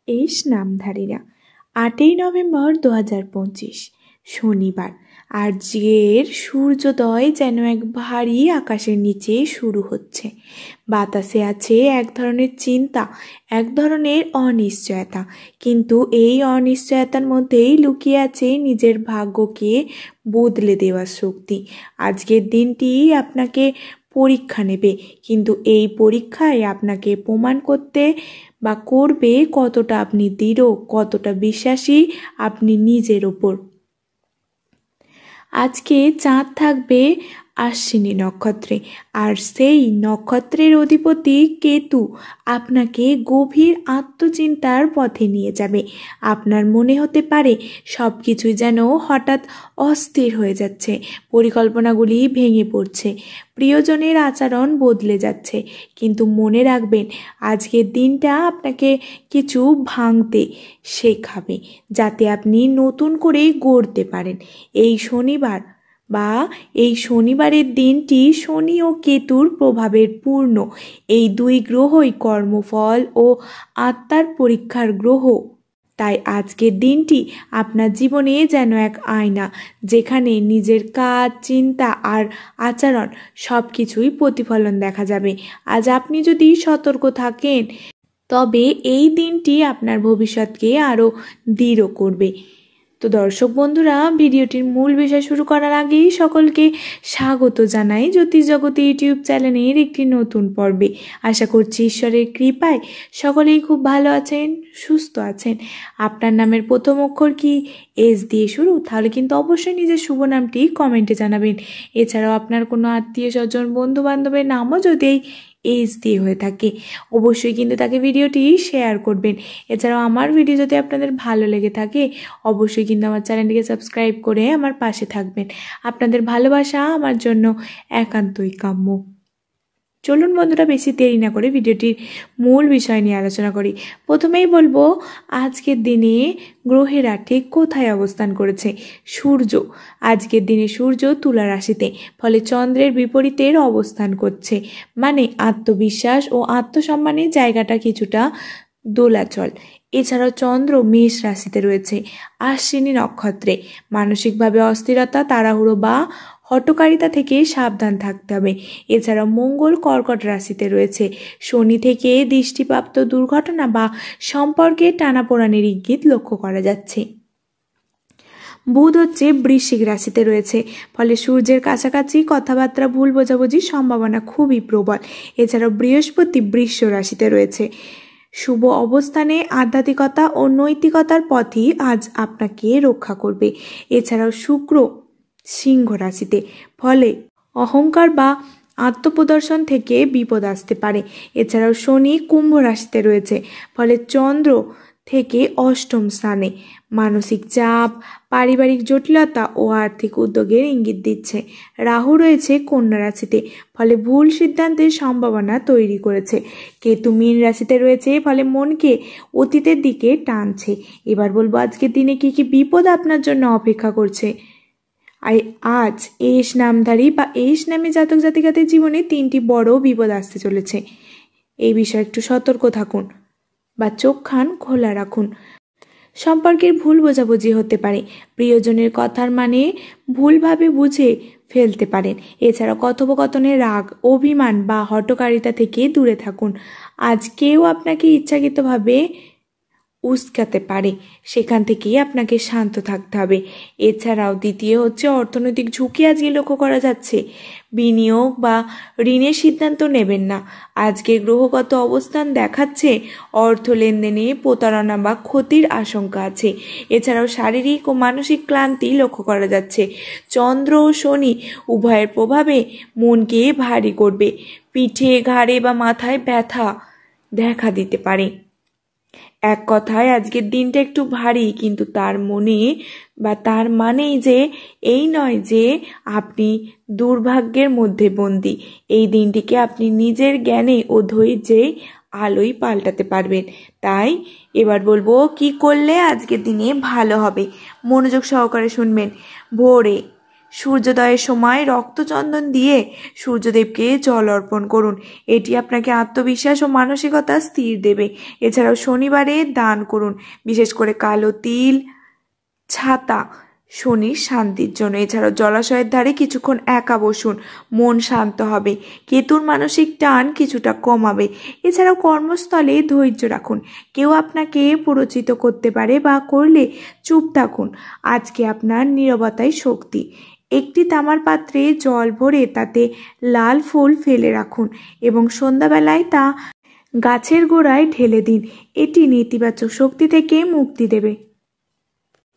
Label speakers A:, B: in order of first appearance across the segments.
A: S নামধারীরা 8ই November 2025 শনিবার। আজকের সূর্যোদয় যেন এক ভারী আকাশের নিচে শুরু হচ্ছে। বাতাসে আছে এক ধরনের চিন্তা, এক ধরনের অনিশ্চয়তা, কিন্তু এই অনিশ্চয়তার মধ্যেই লুকিয়ে আছে নিজের ভাগ্যকে বদলে দেওয়ার শক্তি। আজকের দিনটি আপনাকে পরীক্ষা নেবে, কিন্তু এই পরীক্ষায় আপনাকে প্রমাণ করতে বা করবে কতটা আপনি দৃঢ়, কতটা বিশ্বাসী আপনি নিজের ওপর। আজকে চাঁদ থাকবে আশ্বিনী নক্ষত্রে, আর সেই নক্ষত্রের অধিপতি কেতু আপনাকে গভীর আত্মচিন্তার পথে নিয়ে যাবে। আপনার মনে হতে পারে সব কিছুই যেন হঠাৎ অস্থির হয়ে যাচ্ছে, পরিকল্পনাগুলি ভেঙে পড়ছে, প্রিয়জনের আচরণ বদলে যাচ্ছে। কিন্তু মনে রাখবেন, আজকের দিনটা আপনাকে কিছু ভাঙতে শেখাবে, যাতে আপনি নতুন করে গড়তে পারেন। এই শনিবারের দিনটি শনি ও কেতুর প্রভাবের পূর্ণ। এই দুই গ্রহই কর্মফল ও আত্মার পরীক্ষার গ্রহ। তাই আজকের দিনটি আপনার জীবনে যেন এক আয়না, যেখানে নিজের কাজ, চিন্তা আর আচরণ সব কিছুই প্রতিফলন দেখা যাবে। আজ আপনি যদি সতর্ক থাকেন, তবে এই দিনটি আপনার ভবিষ্যৎকে আরও দৃঢ় করবে। তো দর্শক বন্ধুরা, ভিডিওটির মূল বিষয় শুরু করার আগেই সকলকে স্বাগত জানাই জ্যোতিষ জগতে ইউটিউব চ্যানেলের একটি নতুন পর্বে। আশা করছি ঈশ্বরের কৃপায় সকলেই খুব ভালো আছেন, সুস্থ আছেন। আপনার নামের প্রথম অক্ষর কি এস দিয়ে শুরু? তাহলে কিন্তু অবশ্যই নিজের শুভ নামটি কমেন্টে জানাবেন। এছাড়াও আপনার কোনো আত্মীয় স্বজন, বন্ধু বান্ধবের নামও যদি এস দিয়ে হয়ে থাকে, অবশ্যই কিন্তু তাকে ভিডিওটি শেয়ার করবেন। এছাড়াও আমার ভিডিও যদি আপনাদের ভালো লেগে থাকে, অবশ্যই কিন্তু আমার চ্যানেলটিকে সাবস্ক্রাইব করে আমার পাশে থাকবেন। আপনাদের ভালোবাসা আমার জন্য একান্তই কাম্য। চলুন বন্ধুরা, বেশি দেরি না করে ভিডিওটির মূল বিষয় নিয়ে আলোচনা করি। প্রথমেই বলবো, আজকের দিনে গ্রহেরা ঠিক কোথায় অবস্থান করেছে। সূর্য, আজকের দিনে সূর্য তুলা রাশিতে, ফলে চন্দ্রের বিপরীতের অবস্থান করছে, মানে আত্মবিশ্বাস ও আত্মসম্মানের জায়গাটা কিছুটা দোলাচল। এছাড়াও চন্দ্র মেষ রাশিতে রয়েছে, আশ্বিনী নক্ষত্রে। মানসিকভাবে অস্থিরতা, তাড়াহুড়ো বা হঠকারিতা থেকে সাবধান থাকতে হবে। এছাড়াও মঙ্গল কর্কট রাশিতে রয়েছে, শনি থেকে দৃষ্টিপ্রাপ্ত দুর্ঘটনা বা সম্পর্কে টানাপোড়েনের ইঙ্গিত লক্ষ্য করা যাচ্ছে। বুধ হচ্ছে বৃশ্চিক রাশিতে রয়েছে, ফলে সূর্যের কাছাকাছি কথাবার্তা, ভুল বোঝাবুঝির সম্ভাবনা খুবই প্রবল। এছাড়াও বৃহস্পতি বৃষ রাশিতে রয়েছে, শুভ অবস্থানে আধ্যাত্মিকতা ও নৈতিকতার পথই আজ আপনাকে রক্ষা করবে। এছাড়াও শুক্র সিংহ রাশিতে, ফলে অহংকার বা আত্মপ্রদর্শন থেকে বিপদ আসতে পারে। এছাড়াও শনি কুম্ভ রাশিতে রয়েছে, ফলে চন্দ্র থেকে অষ্টম স্থানে, মানসিক চাপ, পারিবারিক জটিলতা ও আর্থিক উদ্যোগের ইঙ্গিত দিচ্ছে। রাহু রয়েছে কন্যা রাশিতে, ফলে ভুল সিদ্ধান্তের সম্ভাবনা তৈরি করেছে। কেতু মীন রাশিতে রয়েছে, ফলে মনকে অতীতের দিকে টানছে। এবার বলবো, আজকের দিনে কি কি বিপদ আপনার জন্য অপেক্ষা করছে। আজ এস নামধারী বা এস নামে জাতক জাতিকাদের জীবনে 3টি বড় বিপদ আসতে চলেছে। এই বিষয়ে একটু সতর্ক থাকুন বা চোখ কান খোলা রাখুন। সম্পর্কের ভুল বোঝাবুঝি হতে পারে, প্রিয়জনের কথার মানে ভুলভাবে বুঝে ফেলতে পারেন। এছাড়াও কথোপকথনে রাগ, অভিমান বা হঠকারিতা থেকে দূরে থাকুন। আজ কেউ আপনাকে ইচ্ছাকৃতভাবে উস্কাতে পারে, সেখান থেকেই আপনাকে শান্ত থাকতে হবে। এছাড়াও দ্বিতীয় হচ্ছে অর্থনৈতিক ঝুঁকি আজকে লক্ষ্য করা যাচ্ছে। বিনিয়োগ বা ঋণের সিদ্ধান্ত নেবেন না। আজকে গ্রহগত অবস্থান দেখাচ্ছে অর্থ লেনদেনে প্রতারণা বা ক্ষতির আশঙ্কা আছে। এছাড়াও শারীরিক ও মানসিক ক্লান্তি লক্ষ্য করা যাচ্ছে। চন্দ্র ও শনি উভয়ের প্রভাবে মনকে ভারী করবে। পিঠে, ঘাড়ে বা মাথায় ব্যথা দেখা দিতে পারে। এক কথায় আজকের দিনটা একটু ভারী, কিন্তু তার মানেই যে এই নয় যে আপনি দুর্ভাগ্যের মধ্যে বন্দী। এই দিনটিকে আপনি নিজের জ্ঞানে ও ধৈর্যে আলোয় পাল্টাতে পারবেন। তাই এবার বলবো, কি করলে আজকের দিনে ভালো হবে। মনোযোগ সহকারে শুনবেন। ভোরে সূর্যোদয়ের সময় রক্তচন্দন দিয়ে সূর্যদেবকে জল অর্পণ করুন। এটি আপনাকে আত্মবিশ্বাস ও মানসিকতা স্থির দেবে। এছাড়াও শনিবারে দান করুন, বিশেষ করে কালো তিল, ছাতা, শনির শান্তির জন্য। এছাড়াও জলাশয়ের ধারে কিছুক্ষণ একা বসুন, মন শান্ত হবে। কেতুর মানসিক টান কিছুটা কমাবে। এছাড়াও কর্মস্থলে ধৈর্য রাখুন, কেউ আপনাকে প্ররোচিত করতে পারে বা করলে চুপ থাকুন। আজকে আপনার নীরবতাই শক্তি। একটি তামার পাত্রে জল ভরে তাতে লাল ফুল ফেলে রাখুন এবং সন্ধ্যাবেলায় তা গাছের গোড়ায় ঢেলে দিন। এটি নেতিবাচক শক্তি থেকে মুক্তি দেবে।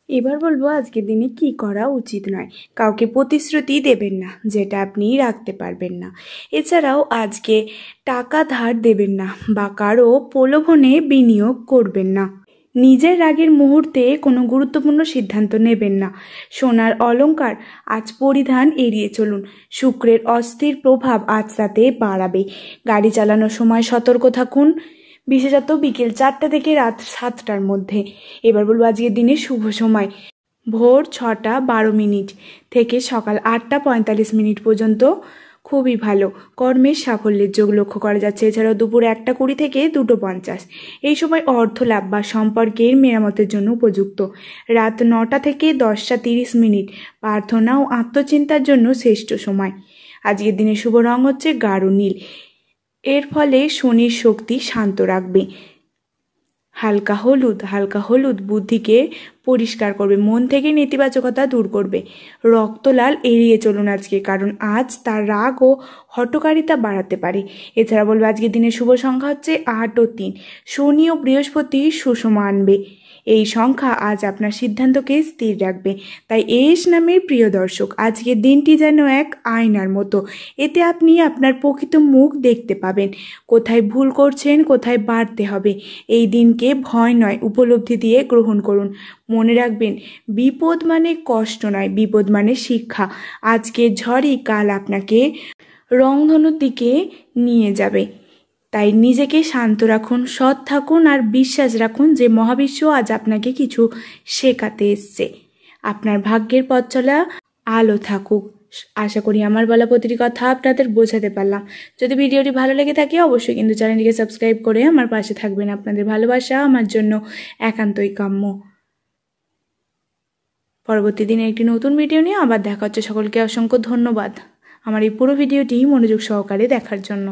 A: এবার বলবো আজকের দিনে কি করা উচিত নয়। কাউকে প্রতিশ্রুতি দেবেন না যেটা আপনি রাখতে পারবেন না। এছাড়াও আজকে টাকা ধার দেবেন না বা কারো প্রলোভনে বিনিয়োগ করবেন না। নিজের রাগের মুহূর্তে কোনো গুরুত্বপূর্ণ সিদ্ধান্ত নেবেন না। সোনার অলংকার আজ পরিধান এড়িয়ে চলুন। শুক্রের অস্থির প্রভাব আজ রাতে বাড়াবে। গাড়ি চালানোর সময় সতর্ক থাকুন, বিশেষত বিকেল 4টা থেকে রাত 7টার মধ্যে। এবার বলবো আজকের দিনে শুভ সময় ভোর 6টা 12 মিনিট থেকে সকাল 8টা 45 মিনিট পর্যন্ত খুবই ভালো। কর্মের সাফল্যের যোগ লক্ষ্য করা যাচ্ছে। এছাড়াও দুপুর 1টা 20 থেকে 2টো 50 এই সময় অর্থ লাভ বা সম্পর্কের মেরামতের জন্য উপযুক্ত। রাত 9টা থেকে 10টা 30 মিনিট প্রার্থনা ও আত্মচিন্তার জন্য শ্রেষ্ঠ সময়। আজকের দিনে শুভ রং হচ্ছে গাঢ় নীল। এর ফলে শনির শক্তি শান্ত রাখবে। হালকা হলুদ বুদ্ধিকে পরিষ্কার করবে, মন থেকে নেতিবাচকতা দূর করবে। রক্তলাল এড়িয়ে চলুন আজকে, কারণ আজ তার রাগ ও হঠকারিতা বাড়াতে পারে। এছাড়া বলবো আজকের দিনের শুভ সংখ্যা হচ্ছে 8 ও 3। শনি ও বৃহস্পতি সুষম আনবে। এই সংখ্যা আজ আপনার সিদ্ধান্তকে স্থির রাখবে। তাই এস নামের প্রিয় দর্শক, আজকের দিনটি যেন এক আয়নার মতো। এতে আপনি আপনার প্রকৃত মুখ দেখতে পাবেন, কোথায় ভুল করছেন, কোথায় বাড়তে হবে। এই দিনকে ভয় নয়, উপলব্ধি দিয়ে গ্রহণ করুন। মনে রাখবেন, বিপদ মানে কষ্ট নয়, বিপদ মানে শিক্ষা। আজকের ঝড়ই কাল আপনাকে রংধনুর দিকে নিয়ে যাবে। তাই নিজেকে শান্ত রাখুন, সৎ থাকুন আর বিশ্বাস রাখুন যে মহাবিশ্ব আজ আপনাকে কিছু শেখাতে এসছে। আপনার ভাগ্যের পথ চলা আলো থাকুক। আশা করি আমার বলা প্রতিটি কথা আপনাদের বোঝাতে পারলাম। যদি ভিডিওটি ভালো লেগে থাকে অবশ্যই কিন্তু চ্যানেলটিকে সাবস্ক্রাইব করে আমার পাশে থাকবেন। আপনাদের ভালোবাসা আমার জন্য একান্তই কাম্য। পরবর্তী দিনে একটি নতুন ভিডিও নিয়ে আবার দেখা হচ্ছে। সকলকে অসংখ্য ধন্যবাদ আমার এই পুরো ভিডিওটি মনোযোগ সহকারে দেখার জন্য।